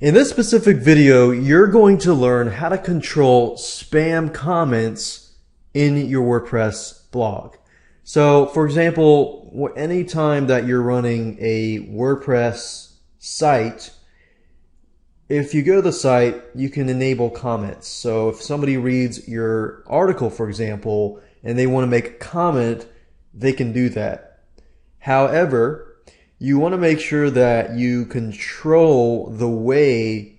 In this specific video, you're going to learn how to control spam comments in your WordPress blog. So, for example, anytime that you're running a WordPress site, if you go to the site, you can enable comments. So if somebody reads your article, for example, and they want to make a comment, they can do that. However, you want to make sure that you control the way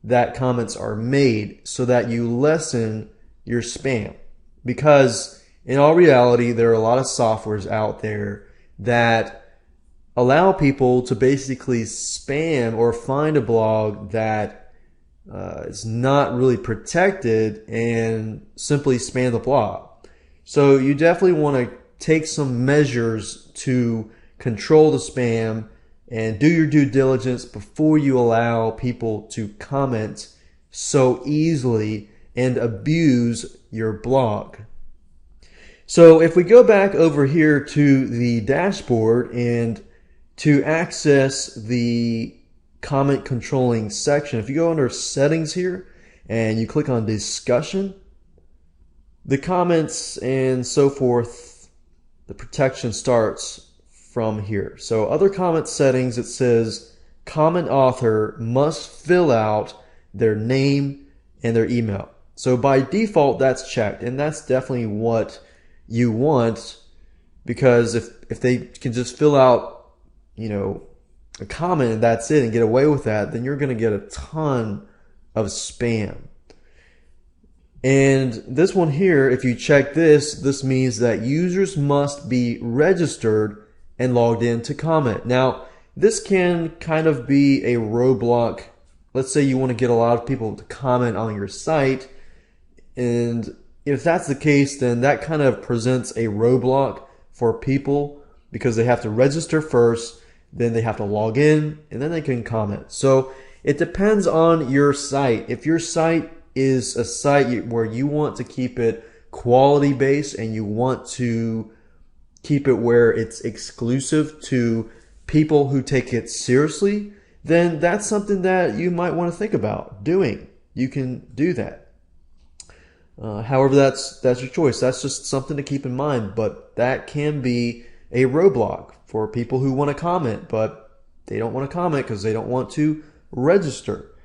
that comments are made so that you lessen your spam. Because in all reality, there are a lot of softwares out there that allow people to basically spam or find a blog that is not really protected and simply spam the blog. So you definitely want to take some measures to control the spam and do your due diligence before you allow people to comment so easily and abuse your blog. So if we go back over here to the dashboard and to access the comment controlling section, if you go under settings here and you click on discussion, the comments and so forth, the protection starts from here. So other comment settings, it says comment author must fill out their name and their email. So by default, that's checked, and that's definitely what you want, because if they can just fill out, a comment and that's it and get away with that, then you're going to get a ton of spam. And this one here, if you check this means that users must be registered and logged in to comment. Now, this can kind of be a roadblock. Let's say you want to get a lot of people to comment on your site, and if that's the case, then that kind of presents a roadblock for people because they have to register first, then they have to log in, and then they can comment. So it depends on your site. If your site is a site where you want to keep it quality based and you want to keep it where it's exclusive to people who take it seriously, then that's something that you might want to think about doing. You can do that. However, that's your choice. That's just something to keep in mind, but that can be a roadblock for people who want to comment, but they don't want to comment because they don't want to register.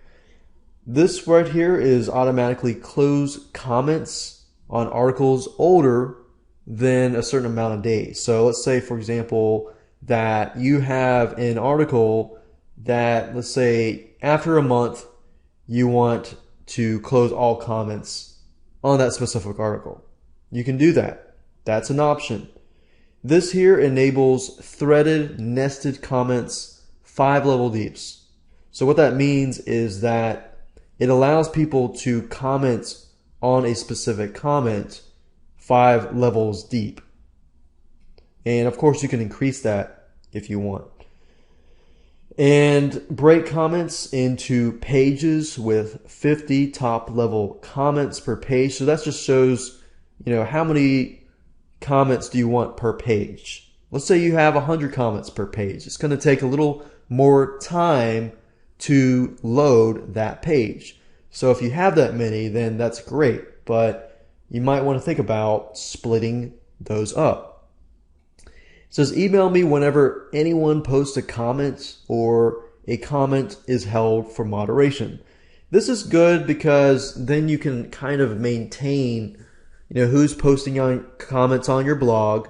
This right here is automatically close comments on articles older than a certain amount of days. So let's say, for example, that you have an article that, let's say, after a month, you want to close all comments on that specific article. You can do that. That's an option. This here enables threaded nested comments 5-level deeps. So what that means is that it allows people to comment on a specific comment 5 levels deep. And of course you can increase that if you want. And break comments into pages with 50 top level comments per page. So that just shows, how many comments do you want per page. Let's say you have 100 comments per page. It's going to take a little more time to load that page. So if you have that many, then that's great. But you might want to think about splitting those up. It says email me whenever anyone posts a comment or a comment is held for moderation. This is good because then you can kind of maintain, who's posting on comments on your blog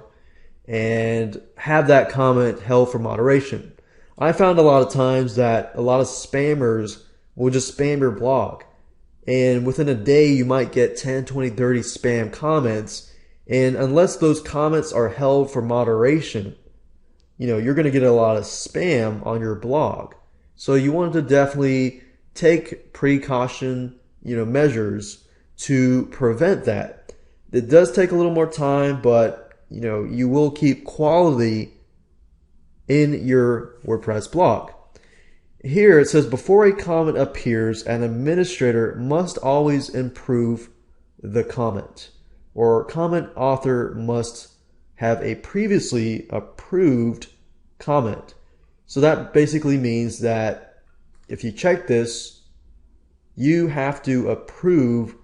and have that comment held for moderation. I found a lot of times that a lot of spammers will just spam your blog. And within a day, you might get 10, 20, 30 spam comments. And unless those comments are held for moderation, you're going to get a lot of spam on your blog. So you want to definitely take precaution, measures to prevent that. It does take a little more time, but, you will keep quality in your WordPress blog. Here it says, before a comment appears, an administrator must always improve the comment, or comment author must have a previously approved comment. So that basically means that if you check this, you have to approve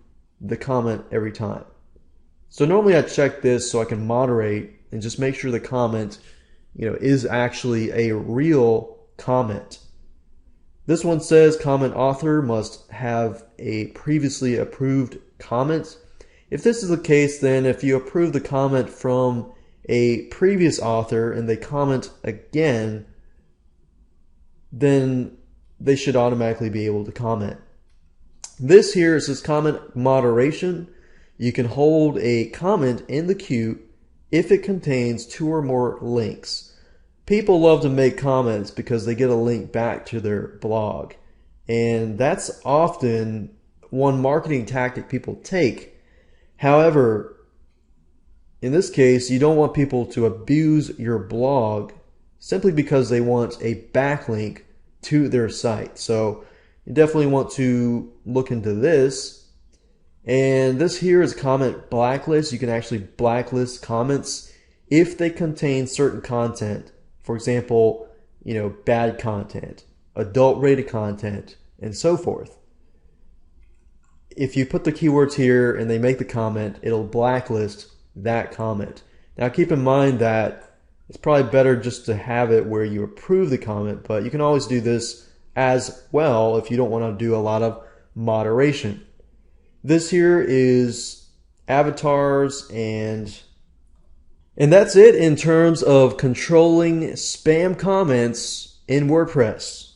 the comment every time. So normally I check this so I can moderate and just make sure the comment, is actually a real comment. This one says comment author must have a previously approved comment. If this is the case, then if you approve the comment from a previous author and they comment again, then they should automatically be able to comment. This here is comment moderation. You can hold a comment in the queue if it contains 2 or more links. People love to make comments because they get a link back to their blog. And that's often one marketing tactic people take. However, in this case, you don't want people to abuse your blog simply because they want a backlink to their site. So you definitely want to look into this. And this here is comment blacklist. You can actually blacklist comments if they contain certain content. For example, bad content, adult rated content, and so forth. If you put the keywords here and they make the comment, it'll blacklist that comment. Now keep in mind that it's probably better just to have it where you approve the comment, but you can always do this as well if you don't want to do a lot of moderation. This here is avatars, and that's it in terms of controlling spam comments in WordPress.